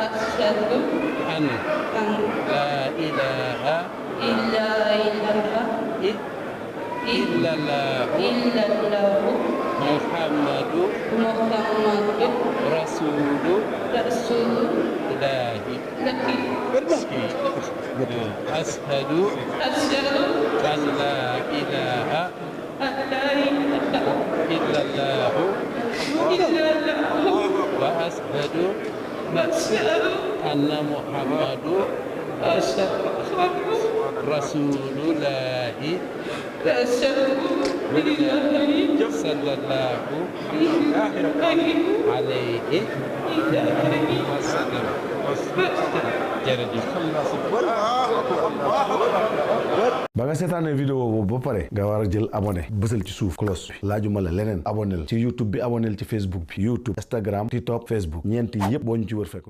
أشهد أن أن لا إله لا إله إلا الله إلا الله محمد محمد رسول رسول الله. أشهد أشهد أن لا إله أن لا إله إلا الله إلا الله وأشهد وأشهد أن محمد رسول الله صلى الله عليه وسلم. jërëjëf. ba nga seetaanee vidéo boobu ba pare nga war a jël abonné bësal ci suuf cloche bi laajuma la leneen abonné ci YouTube bi abonné ci Facebook bi YouTube Instagram TikTok Facebook ñeenti yépp boo ñu ci wër fekk